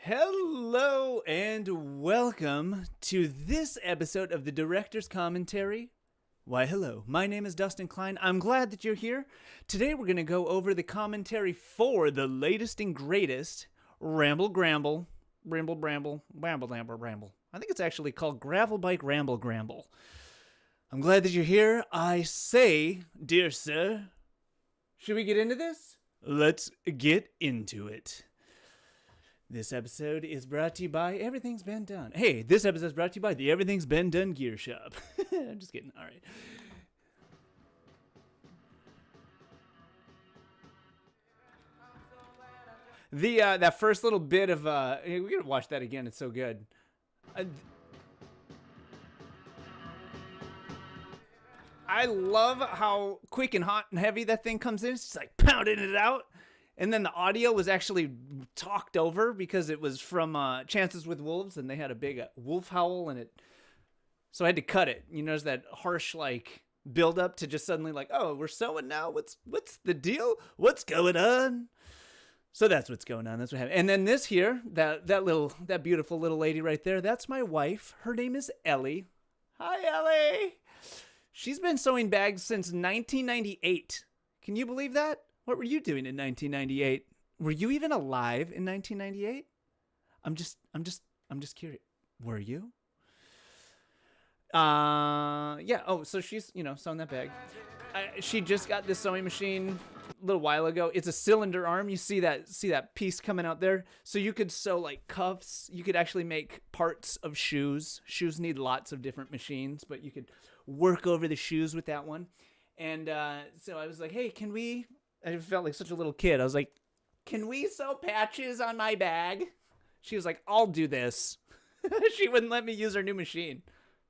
Hello and welcome to this episode of the Director's Commentary. Why, hello, my name is Dustin Klein. I'm glad that you're here. Today we're going to go over the commentary for the latest and greatest Ramble Gramble, Ramble Bramble, Ramble Ramble Ramble. I think it's actually called Gravel Bike Ramble Gramble. I'm glad that you're here. I say, dear sir, should we get into this? Let's get into it. This episode is brought to you by Everything's Been Done. Hey, this episode is brought to you by the Everything's Been Done Gear Shop. I'm just kidding. All right. That first little bit of we gotta watch that again. It's so good. I love how quick and hot and heavy that thing comes in. It's just like pounding it out. And then the audio was actually talked over because it was from Chances with Wolves, and they had a big wolf howl in it. So I had to cut it. You notice that harsh like build up to just suddenly like, oh, we're sewing now. What's the deal? What's going on? So that's what's going on. That's what happened. And then this here, that beautiful little lady right there, that's my wife. Her name is Ellie. Hi, Ellie. She's been sewing bags since 1998. Can you believe that? What were you doing in 1998? Were you even alive in 1998? I'm just curious. Were you? Yeah. Oh, so she's, sewing that bag. She just got this sewing machine a little while ago. It's a cylinder arm. You see that piece coming out there? So you could sew like cuffs. You could actually make parts of shoes. Shoes need lots of different machines, but you could work over the shoes with that one. And so I was like, hey, can we... I felt like such a little kid. I was like, can we sew patches on my bag? She was like, I'll do this. She wouldn't let me use her new machine.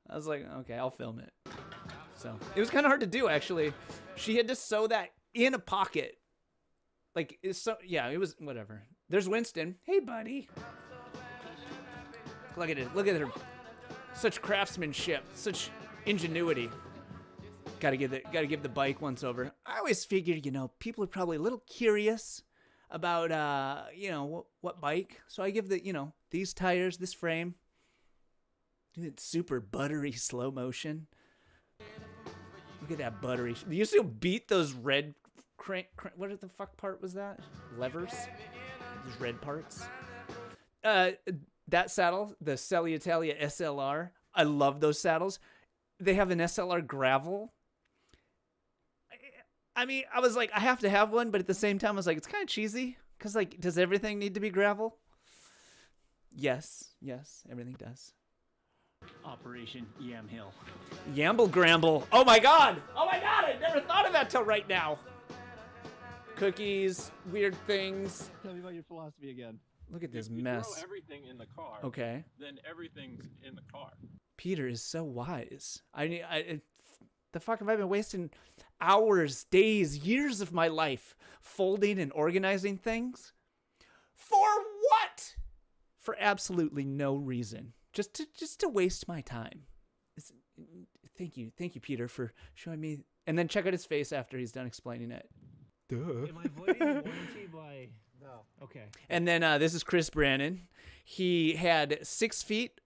I was like, okay, I'll film it. So it was kind of hard to do, actually. She had to sew that in a pocket. Like, it was whatever. There's Winston. Hey, buddy. Look at it. Look at her. Such craftsmanship. Such ingenuity. Gotta give the bike once over. I always figured, people are probably a little curious about, what bike. So I give these tires, this frame. It's super buttery slow motion. Look at that buttery. Do you still beat those red what the fuck part was that? Levers? Those red parts? That saddle, the Italia SLR. I love those saddles. They have an SLR gravel. I mean, I was like, I have to have one, but at the same time, I was like, it's kind of cheesy. Because, like, does everything need to be gravel? Yes, everything does. Operation Yam Hill. Ramble Gramble. Oh my god! I never thought of that till right now. Cookies, weird things. Tell me about your philosophy again. Look at this If you mess. throw everything in the car. Okay. Then everything's in the car. Peter is so wise. The fuck have I been wasting hours, days, years of my life folding and organizing things? For what? For absolutely no reason. Just to waste my time. Thank you, Peter, for showing me. And then check out his face after he's done explaining it. Duh. Am I voiding the warranty by... No. Okay. And then this is Chris Brannon. He had 6 feet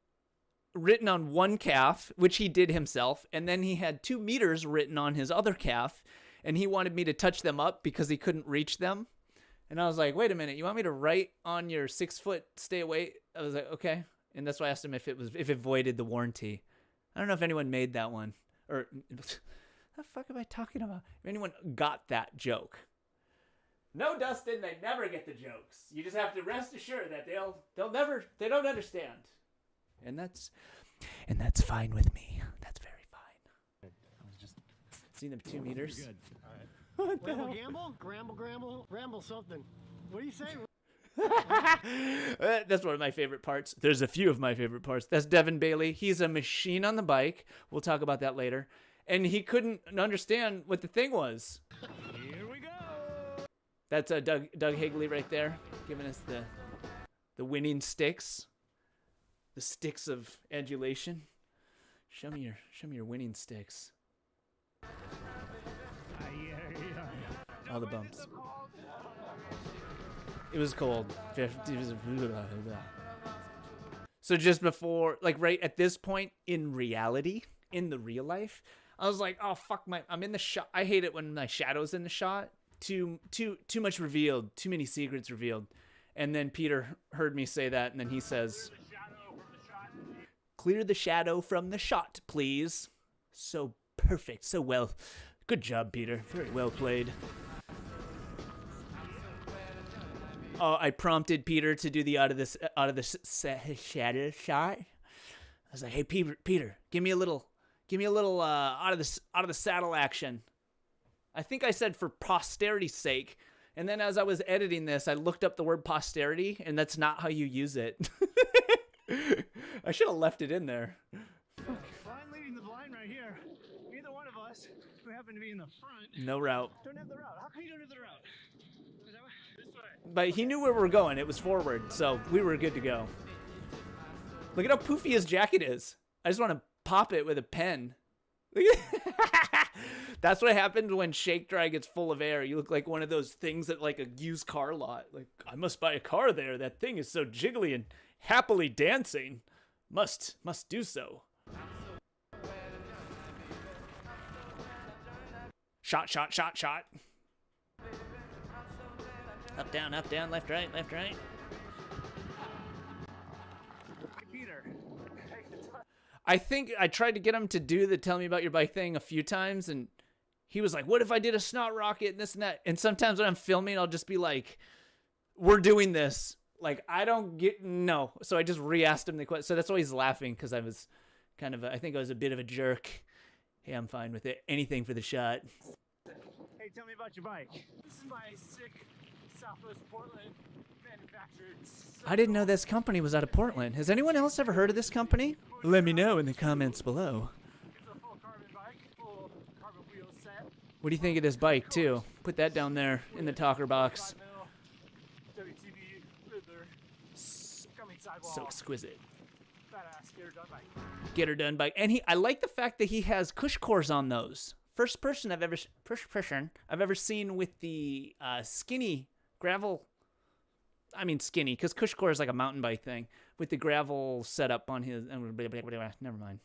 written on one calf, which he did himself, and then he had 2 meters written on his other calf, and he wanted me to touch them up because he couldn't reach them. And I was like, wait a minute, you want me to write on your 6 foot stay away? I was like, okay. And that's why I asked him if it voided the warranty. I don't know if anyone made that one, or what the fuck am I talking about? If anyone got that joke. No, Dustin, they never get the jokes. You just have to rest assured that they don't understand. And that's fine with me. That's very fine. I was just seeing them 2 meters. Good. All right. Ramble Gamble? Gramble Gramble? Ramble something. What do you say? That's one of my favorite parts. There's a few of my favorite parts. That's Devin Bailey. He's a machine on the bike. We'll talk about that later. And he couldn't understand what the thing was. Here we go. That's Doug Higley right there, giving us the winning sticks. The sticks of adulation. Show me your winning sticks. All the bumps. It was cold. So just before, like right at this point in reality, in the real life, I was like, oh fuck I'm in the shot. I hate it when my shadow's in the shot. Too much revealed, too many secrets revealed. And then Peter heard me say that, and then he says, clear the shadow from the shot, please. So perfect, so well. Good job, Peter. Very well played. Oh, I prompted Peter to do the out of the shadow shot. I was like, hey, Peter, give me a little out of the saddle action. I think I said for posterity's sake. And then as I was editing this, I looked up the word posterity, and that's not how you use it. I should have left it in there. Klein leading the blind right here. Neither one of us, who happen to be in the front, No route. don't have the route. How come you don't have the route? Is that this way? But he knew where we were going. It was forward, so we were good to go. Look at how poofy his jacket is. I just want to pop it with a pen. That's what happened when Shake Dry gets full of air. You look like one of those things at like a used car lot. Like, I must buy a car there. That thing is so jiggly and happily dancing. Must do so. Shot. Up, down, left, right. Peter. I think I tried to get him to do the tell me about your bike thing a few times, and he was like, what if I did a snot rocket and this and that? And sometimes when I'm filming, I'll just be like, we're doing this. Like, I don't get, no. So I just re-asked him the question. So that's why he's laughing, because I was kind of, I think I was a bit of a jerk. Hey, I'm fine with it. Anything for the shot. Hey, tell me about your bike. This is my sick Southwest Portland manufactured. I didn't know this company was out of Portland. Has anyone else ever heard of this company? Let me know in the comments below. It's a full carbon bike, full carbon wheel set. What do you think of this bike, too? Put that down there in the talker box. WTB leather. Coming sidewall. So exquisite. Badass, get her done bike. Get her done bike. And I like the fact that he has cush cores on those. First person I've ever seen with the skinny gravel. I mean skinny, because cush core is like a mountain bike thing with the gravel setup on his. Never mind.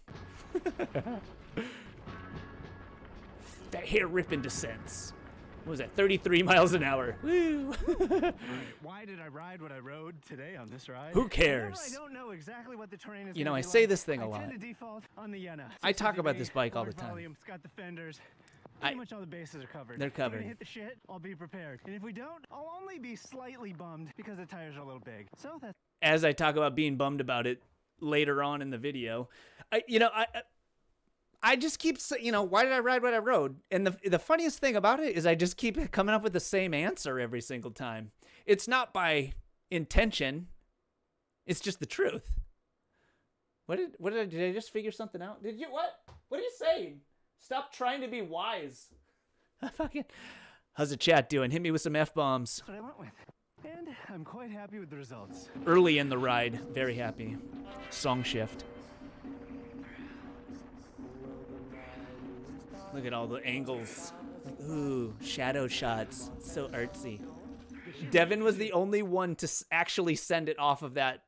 That hair ripping descents. What was that? 33 miles an hour. Woo! Why did I ride what I rode today on this ride? Who cares? I don't know exactly what the terrain is. You know, gonna I be say like. this thing a lot. I tend to default on the Yenna. I talk 650 about this bike all the large time. volume, it's got the fenders. Pretty much all the bases are covered. They're If we're covered. gonna hit the shit, I'll be prepared. And if we don't, I'll only be slightly bummed because the tires are a little big. So that's As I talk about being bummed about it later on in the video, I just keep saying, why did I ride what I rode? And the funniest thing about it is I just keep coming up with the same answer every single time. It's not by intention. It's just the truth. Did I just figure something out? Did you, what? What are you saying? Stop trying to be wise. How's the chat doing? Hit me with some F-bombs. what I went with. And I'm quite happy with the results. Early in the ride. Very happy. Song shift. Look at all the angles. Ooh, shadow shots. So artsy. Devin was the only one to actually send it off of that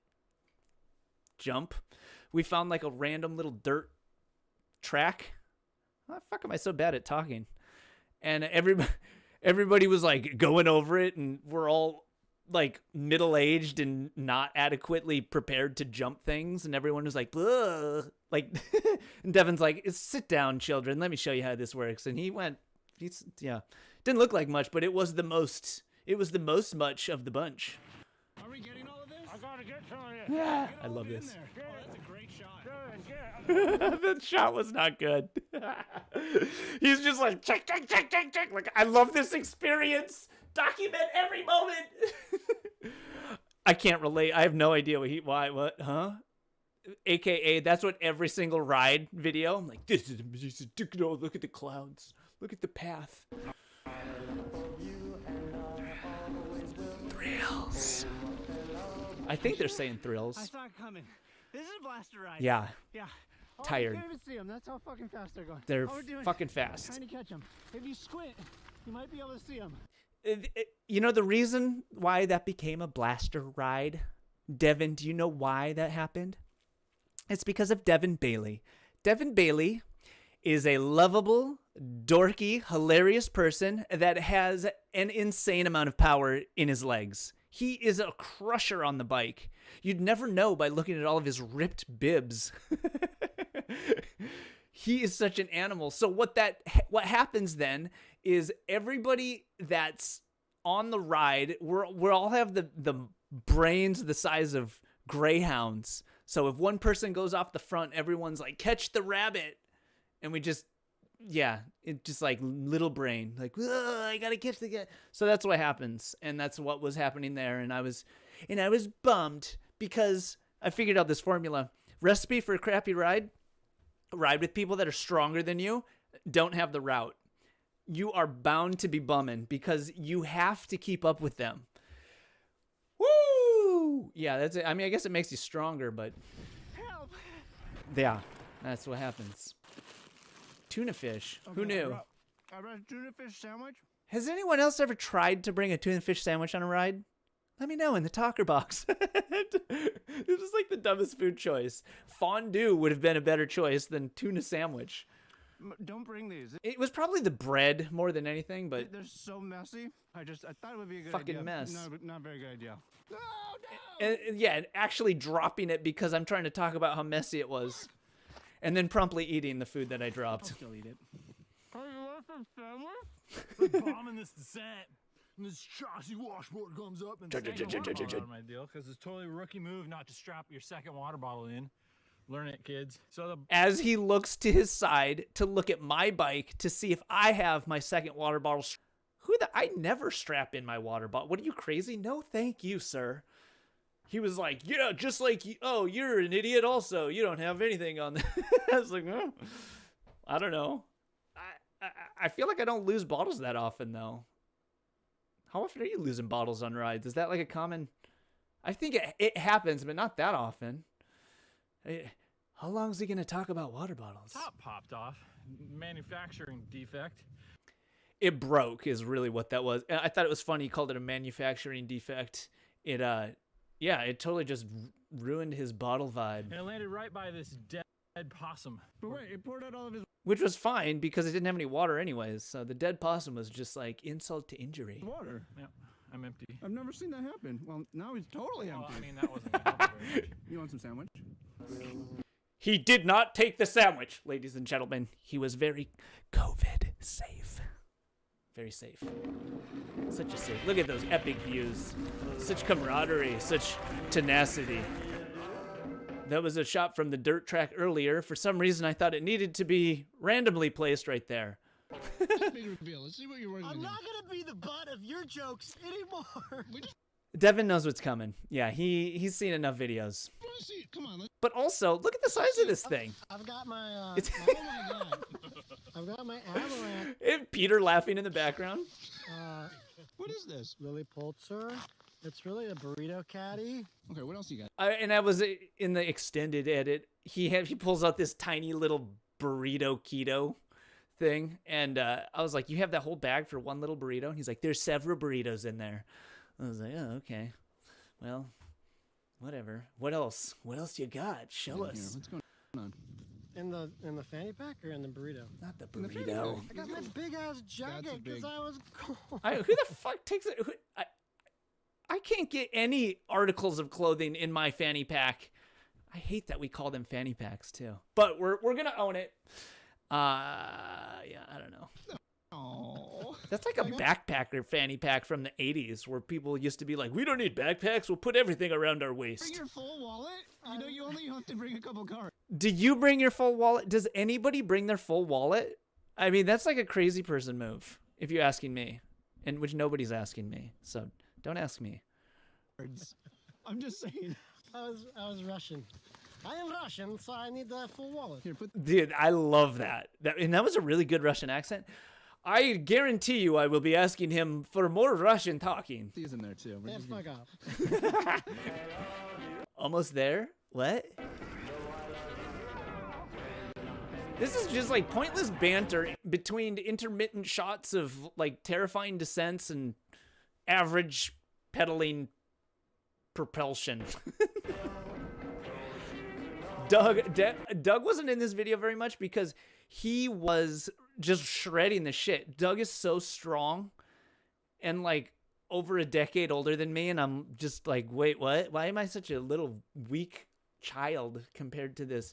jump. We found like a random little dirt track. Why the fuck am I so bad at talking? And everybody was like going over it, and we're all like middle-aged and not adequately prepared to jump things, and everyone was like, ugh. Like, and Devin's like, sit down, children, let me show you how this works. And he went, didn't look like much, but it was the most much of the bunch. Are we getting all of this? I gotta get some of this. Yeah, I love this. Oh, that's a great shot. The shot was not good. He's just like, check. Like, I love this experience. Document every moment. I can't relate. I have no idea what, huh? AKA, that's what every single ride video. I'm like, this is look at the clouds. Look at the path. Thrills. I think they're saying I thrills. saw it coming. This is a blaster ride. Yeah, Yeah. tired. You can't even see them. That's how fucking fast they're going. They're All we're doing- fucking fast. Trying to catch them. If you squint, you might be able to see them. You know the reason why that became a blaster ride? Devin, do you know why that happened? It's because of Devin Bailey. Devin Bailey is a lovable, dorky, hilarious person that has an insane amount of power in his legs. He is a crusher on the bike. You'd never know by looking at all of his ripped bibs. He is such an animal. So what happens then is everybody that's on the ride, we all have the brains the size of greyhounds. So if one person goes off the front, everyone's like, catch the rabbit. And we just, it's just like little brain, like, I gotta catch the guy. So that's what happens. And that's what was happening there. And I was bummed because I figured out this formula. Recipe for a crappy ride with people that are stronger than you, don't have the route. You are bound to be bumming because you have to keep up with them. Woo! Yeah, that's it. I mean, I guess it makes you stronger, but Help! yeah, that's what happens. Tuna fish. Who knew? I brought a tuna fish sandwich. Has anyone else ever tried to bring a tuna fish sandwich on a ride? Let me know in the talker box. This is like the dumbest food choice. Fondue would have been a better choice than tuna sandwich. Don't bring these. It was probably the bread more than anything, but They're so messy. I thought it would be a good fucking idea. mess. Not a very good idea. No. and actually dropping it because I'm trying to talk about how messy it was. And then promptly eating the food that I dropped. Still eat it. Hey, you want some sandwich? We're bombing this descent. And this chassis washboard comes up and Take the water bottle out of my deal because it's totally a rookie move not to strap your second water bottle in. Learn it, kids. So As he looks to his side to look at my bike to see if I have my second water bottle. I never strap in my water bottle. What are you, crazy? No, thank you, sir. He was like, yeah, just like you. Oh, you're an idiot also. You don't have anything on there. I was like, oh, I don't know. I feel like I don't lose bottles that often, though. How often are you losing bottles on rides? Is that like a common... I think it happens, but not that often. How long is he going to talk about water bottles? top popped off. Manufacturing defect. It broke is really what that was. I thought it was funny he called it a manufacturing defect. It totally just ruined his bottle vibe. And it landed right by this dead possum. But wait, it poured out all of his Which was fine because it didn't have any water anyways. So the dead possum was just like insult to injury. water. Yeah, I'm empty. I've never seen that happen. Well, now he's totally empty. Well, I mean, that wasn't gonna help very much. You want some sandwich? He did not take the sandwich, ladies and gentlemen. He was very COVID safe. Very safe. Such a safe. Look at those epic views. Such camaraderie, such tenacity. That was a shot from the dirt track earlier. For some reason, I thought it needed to be randomly placed right there. Big reveal. Let's see what you're working I'm with. not gonna be the butt of your jokes anymore. Devin knows what's coming. Yeah, he's seen enough videos. Let's see. Come on. Let's... But also, look at the size of this thing. I've got my. It's Oh my god. I've got my avalanche. and Peter laughing in the background. What is this? Lily Pulitzer. It's really a burrito caddy. Okay, what else you got? And I was in the extended edit. He pulls out this tiny little burrito keto thing, and I was like, "You have that whole bag for one little burrito?" And he's like, "There's several burritos in there." I was like, "Oh, okay. Well, whatever. What else? What else you got? Show Here, us." what's going on? In the fanny pack or in the burrito? Not the In the fanny burrito. pack. I got my big ass jacket because big- I was cold. Who the fuck takes it? I can't get any articles of clothing in my fanny pack. I hate that we call them fanny packs too. But we're gonna own it. Yeah, I don't know. Oh. That's like a backpacker fanny pack from the 80s where people used to be like, we don't need backpacks, we'll put everything around our Bring waist. your full wallet? You know, you only have to bring a couple cards. Do you bring your full wallet? Does anybody bring their full wallet? I mean, that's like a crazy person move, if you're asking me. And which nobody's asking me, so don't ask me. I'm just saying. I was Russian. I am Russian, so I need the full wallet. Here, put Dude, I love that. And that was a really good Russian accent. I guarantee you I will be asking him for more Russian talking. these in there too. We're Yeah, just fuck off. Almost there? What? This is just like pointless banter between intermittent shots of like terrifying descents and average pedaling propulsion. Doug wasn't in this video very much because he was just shredding the shit. Doug is so strong and like over a decade older than me, and I'm just like, wait, what? Why am I such a little weak child compared to this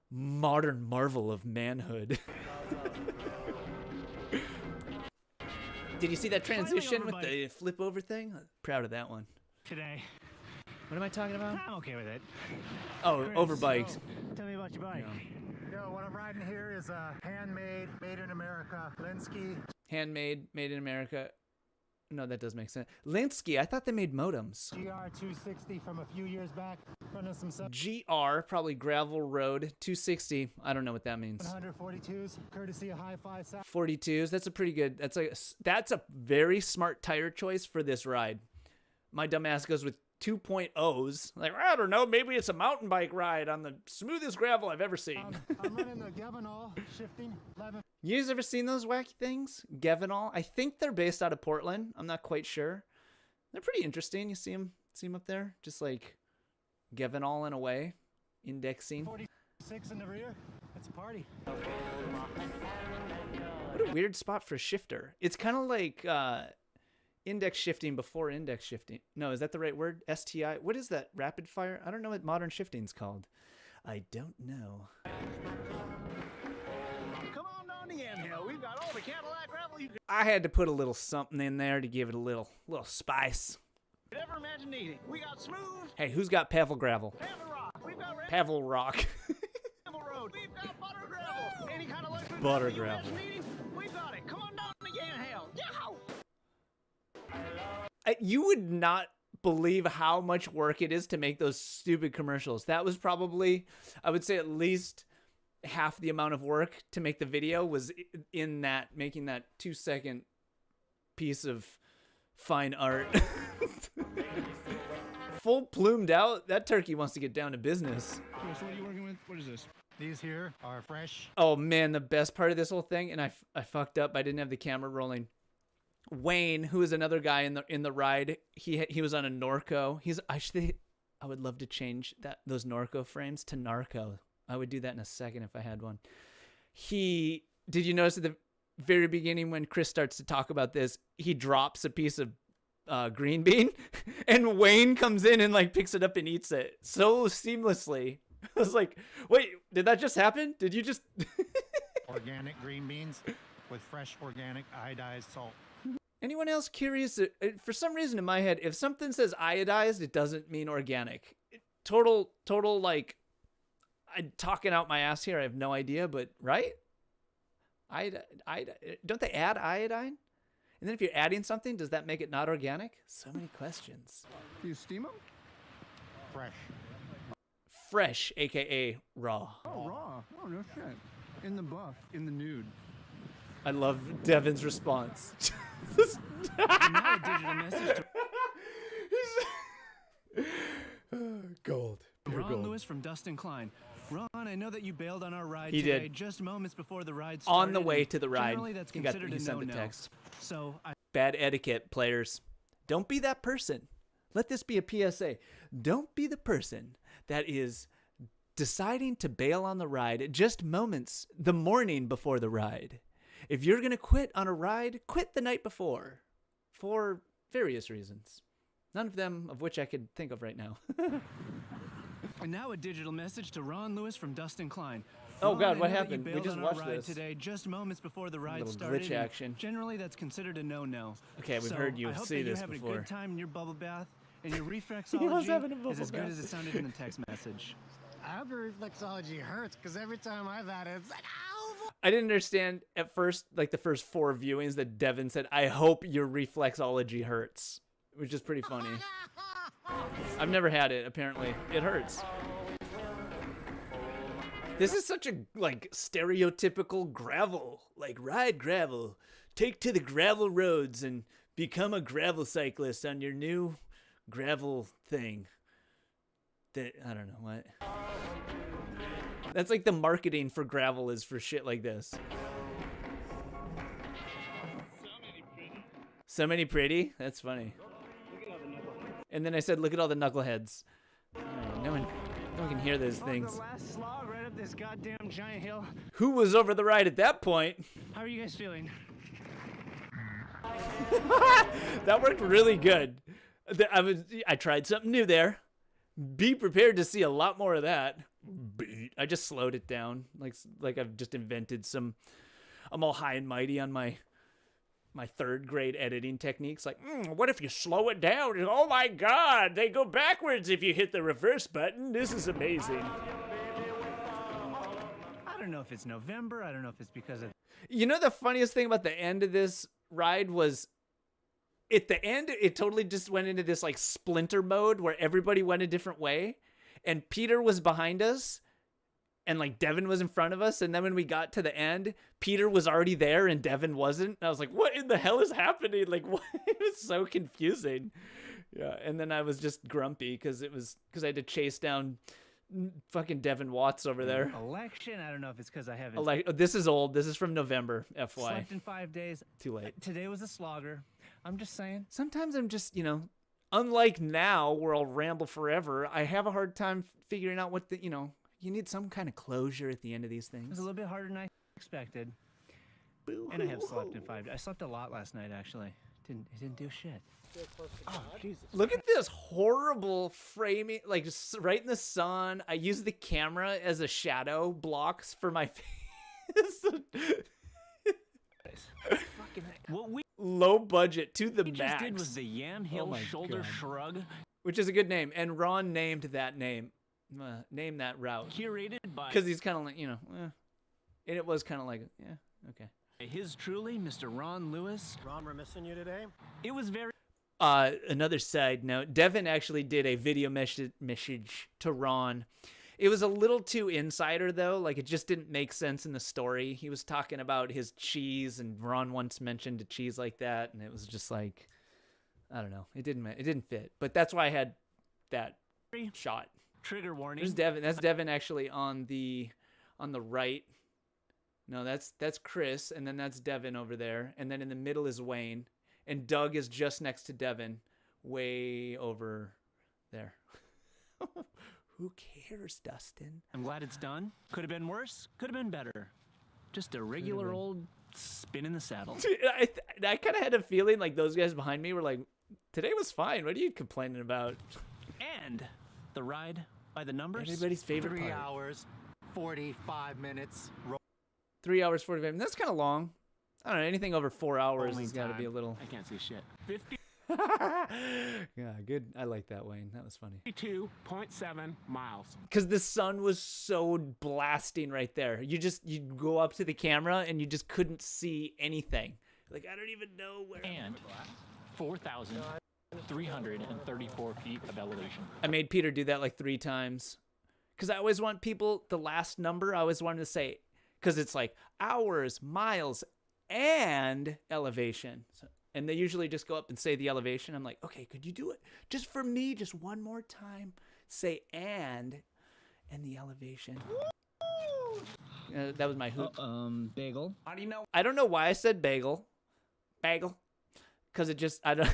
modern marvel of manhood? Did you see that transition with the flip over thing? I'm proud of that one. Today. What am I talking about? I'm okay with it. Oh, Chris, over bikes. so, tell me about your bike. Yo, what I'm riding here is a handmade, made in America, Linsky. Handmade, made in America. No, that does make sense. Linsky, I thought they made modems. GR260 from a few years back, running some GR, probably gravel road, 260. I don't know what that means. 142s, courtesy of Hi-Fi. 42s. That's a pretty good. That's a very smart tire choice for this ride. My dumbass goes with 2.0s. Like, I don't know, maybe it's a mountain bike ride on the smoothest gravel I've ever seen. I'm running the Gavinol shifting 11. You guys ever seen those wacky things? Gavinol? I think they're based out of Portland. I'm not quite sure. They're pretty interesting. You see them up there? Just like Gavinol in a way. Indexing. 46 in the rear. It's a party. What a weird spot for a shifter. It's kind of like index shifting before index shifting. No, is that the right word? STI? What is that? Rapid fire? I don't know what modern shifting's called. I don't know. Come on down the Yamhill. We've got all the Cadillac gravel you I had to put a little something in there to give it a little spice. could ever imagine needing. We got smooth Hey, who's got Pavel gravel? Pavel Rock. We've got Pavel rock. Ramble Road. We've got butter gravel. Any kind of liquid Butter you gravel. imagine needing, we've got it. Come on down the Yamhill. Yow! You would not believe how much work it is to make those stupid commercials. That was probably, I would say, at least half the amount of work to make the video was in that, making that 2-second piece of fine art. Full plumed out. That turkey wants to get down to business. Chris, what are you working with? What is this? These here are fresh. Oh man, the best part of this whole thing, and I fucked up. I didn't have the camera rolling. Wayne, who is another guy in the ride, he was on a Norco. I would love to change those Norco frames to Narco. I would do that in a second if I had one. Did you notice at the very beginning when Chris starts to talk about this, he drops a piece of green bean, and Wayne comes in and like picks it up and eats it so seamlessly. I was like, wait, did that just happen? Did you just? Organic green beans with fresh organic iodized salt. Anyone else curious? For some reason in my head, if something says iodized, it doesn't mean organic. Total, like, I'm talking out my ass here. I have no idea, but right? Don't they add iodine? And then if you're adding something, does that make it not organic? So many questions. Do you steam them? Fresh. Fresh, aka raw. Oh, raw. Oh, no shit. In the buff, in the nude. I love Devin's response. Now a digital message to Gold. Pure Ron gold. Lewis from Dustin Klein. Ron, I know that you bailed on our ride He today did. just moments before the ride started. On the way to the ride, Generally, that's he considered a sent the no-no. text. So I Bad etiquette, players. Don't be that person. Let this be a PSA. Don't be the person that is deciding to bail on the ride just moments the morning before the ride. If you're going to quit on a ride, quit the night before for various reasons. None of them of which I could think of right now. And now a digital message to Ron Lewis from Dustin Klein. Oh, Ron, God, I what know that happened? You We bailed just on our watched ride this. today just moments before the ride Little started. glitch and action. Generally, that's considered a no-no. Okay, we've So heard you I hope say that this you're having before. a good time in your bubble bath, and your having a reflexology bubble is as good bath. as it sounded in the text message. I hope your reflexology hurts because every time I've had it, it's like, ow! I didn't understand at first, like the first 4 viewings, that Devin said, I hope your reflexology hurts, which is pretty funny. I've never had it, apparently. It hurts. This is such a, like, stereotypical gravel. Like, ride gravel. Take to the gravel roads and become a gravel cyclist on your new gravel thing. That, I don't know what. That's like the marketing for gravel is for shit like this. So many pretty? That's funny. And then I said, look at all the knuckleheads. No one. We can hear those Oh, things. the last slog right up this goddamn giant hill. Who was over the ride at that point? How are you guys feeling? That worked really good. I tried something new there. Be prepared to see a lot more of that. I just slowed it down, like I've just invented some. I'm all high and mighty on my third grade editing techniques. Like, what if you slow it down? Oh my God, they go backwards if you hit the reverse button. This is amazing. I don't know if it's November. I don't know if it's because of. You know, the funniest thing about the end of this ride was at the end, it totally just went into this like splinter mode where everybody went a different way. And Peter was behind us and like Devin was in front of us. And then when we got to the end, Peter was already there and Devin wasn't. And I was like, what in the hell is happening? Like, what? It was so confusing. Yeah. And then I was just grumpy because I had to chase down fucking Devin Watts over there. Election? I don't know if it's because I haven't This is old. This is from November, FY. slept in 5 days. Too late. Today was a slogger. I'm just saying. Sometimes I'm just, unlike now where I'll ramble forever, I have a hard time figuring out what you need some kind of closure at the end of these It was things. a little bit harder than I expected. And I have slept in 5 days. I slept a lot last night, actually. It didn't do shit. Oh, Jesus. Look at this horrible framing, like just right in the sun. I use the camera as a shadow blocks for my face. What we Low budget to the just max. did was the Yam Hill my Shoulder God. Shrug, Which is a good name. And Ron named that name. Name that route. curated by Because he's kind of like, and it was kind of like, yeah, okay. his truly, Mr. Ron Lewis. Ron, we're missing you today. It was very Another side note, Devin actually did a video message to Ron. It was a little too insider though, like it just didn't make sense in the story. He was talking about his cheese and Ron once mentioned a cheese like that, and it was just like, I don't know, it didn't fit. But that's why I had that shot. trigger warning. There's Devin. That's Devin actually on the right. No, that's Chris, and then that's Devin over there, and then in the middle is Wayne, and Doug is just next to Devin, way over there. Who cares, Dustin? I'm glad it's done. Could have been worse. Could have been better. Just a regular old spin in the saddle. I kind of had a feeling like those guys behind me were like, today was fine. What are you complaining about? And the ride by the numbers. Everybody's favorite 3 part. hours, 45 minutes. 3 hours, 45 minutes. That's kind of long. I don't know. Anything over 4 hours Rolling has got to be a time. little. I can't see shit. Yeah, good. I like that, Wayne. That was funny. 52.7 miles. Because the sun was so blasting right there. You go up to the camera and you just couldn't see anything. Like, I don't even know where. And 4,334 feet of elevation. I made Peter do that like 3 times. Because I always want people, the last number, I always wanted to say, because it's like hours, miles, and elevation. And they usually just go up and say the elevation. I'm like, okay, could you do it just for me, just one more time? Say and the elevation. That was my hoot. Bagel. How do you know? I don't know why I said bagel. Because it just, I don't.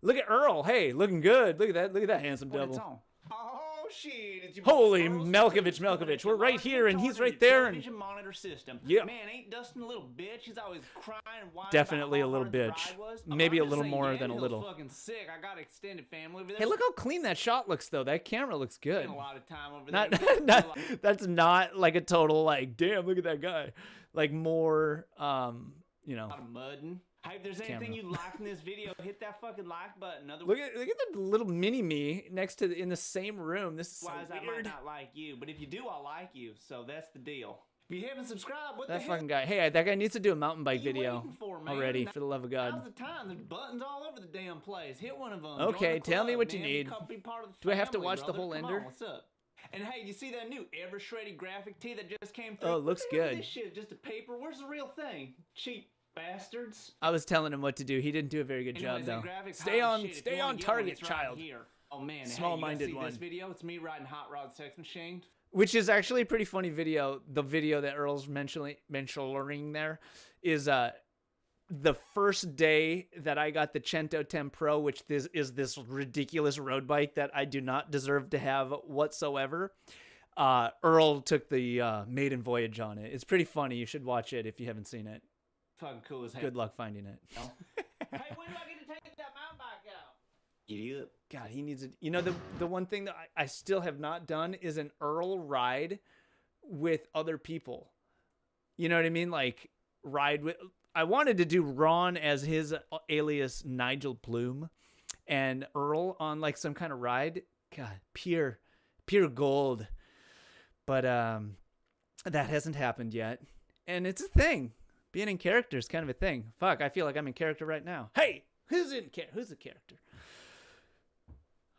Look at Earl. Hey, looking good. Look at that handsome devil. Oh shit! It's your Holy Earl's Malkovich. We're right here and he's right there. And television monitor system. Yeah. Man, ain't Dustin a little bitch? He's always crying and whining. Definitely about a how little hard the bitch. ride was. Maybe I'm a just little saying, more yeah, than a Hill's little. Fucking sick. I got extended family over there. hey, look how clean that shot looks, though. That camera looks good. Spent a lot of time over Not, there. that's not like a total like, damn, look at that guy. Like more, A lot of mudding. Hey, if there's anything Camera. you like in this video, hit that fucking like button. Look at the little mini me next to in the same room. This is so Otherwise, I might weird. not like you, but if you do, I like you. So that's the deal. If you haven't subscribed, what That the hell? fucking guy. Hey, that guy needs to do a mountain bike What are you video waiting for, man? already. For the love of Now's God. the time. There's buttons all over the damn place. Hit one of them. Okay, Join the tell me club, what you man. need. Come be part of the Do I have to family, watch the brother. whole Come ender? on, what's up? And hey, you see that new ever shredded graphic tee that just came through? Oh, it looks What the hell is good. This shit is just a paper. Where's the real thing? Cheap bastards. I was telling him what to do. He didn't do a very good Anyways, job, that though. graphic Stay hot on, as shit. If stay you wanna on get one, target, it's right child. here. Oh man, Small-minded hey, you one. guys see this video? It's me riding Hot Rod Sex Machine. Which is actually a pretty funny video. The video that Earl's mentioning there is the first day that I got the Cento 10 Pro, which is this ridiculous road bike that I do not deserve to have whatsoever, Earl took the maiden voyage on it. It's pretty funny. You should watch it if you haven't seen it. Fucking cool as hell. Good luck finding it. Hey, when do I get to take that mountain bike out? Idiot. God, he needs it. You know, the one thing that I still have not done is an Earl ride with other people. You know what I mean? Like, ride with... I wanted to do Ron as his alias Nigel Plume and Earl on, like, some kind of ride. God, pure gold. But that hasn't happened yet. And it's a thing. Being in character is kind of a thing. Fuck, I feel like I'm in character right now. Hey, who's the character?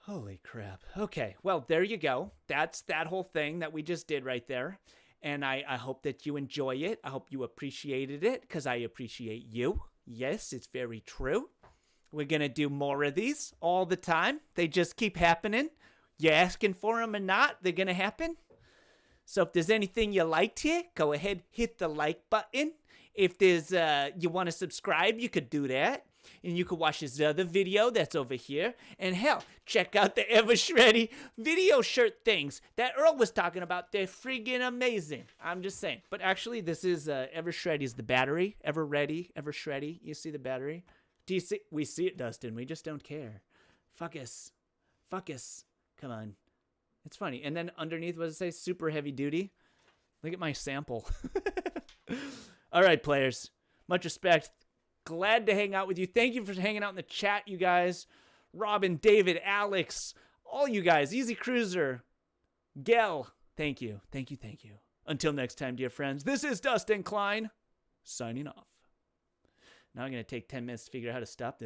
Holy crap. Okay, well, there you go. That's that whole thing that we just did right there. And I hope that you enjoy it. I hope you appreciated it, because I appreciate you. Yes, it's very true. We're going to do more of these all the time. They just keep happening. You're asking for them or not, they're going to happen. So if there's anything you liked here, go ahead, hit the like button. If there's you want to subscribe, you could do that. And you could watch this other video that's over here. And hell, check out the Ever Shreddy video shirt things that Earl was talking about. They're friggin' amazing. I'm just saying. But actually, this is Ever Shreddy's the battery. Ever Ready, Ever Shreddy. You see the battery? Do you see? We see it, Dustin. We just don't care. Fuck us. Fuck us. Come on. It's funny. And then underneath, what does it say? Super heavy duty. Look at my sample. All right, players. Much respect. Glad to hang out with you. Thank you for hanging out in the chat, you guys. Robin, David, Alex, all you guys. Easy Cruiser, Gel. Thank you. Thank you. Thank you. Until next time, dear friends, this is Dustin Klein, signing off. Now I'm going to take 10 minutes to figure out how to stop this.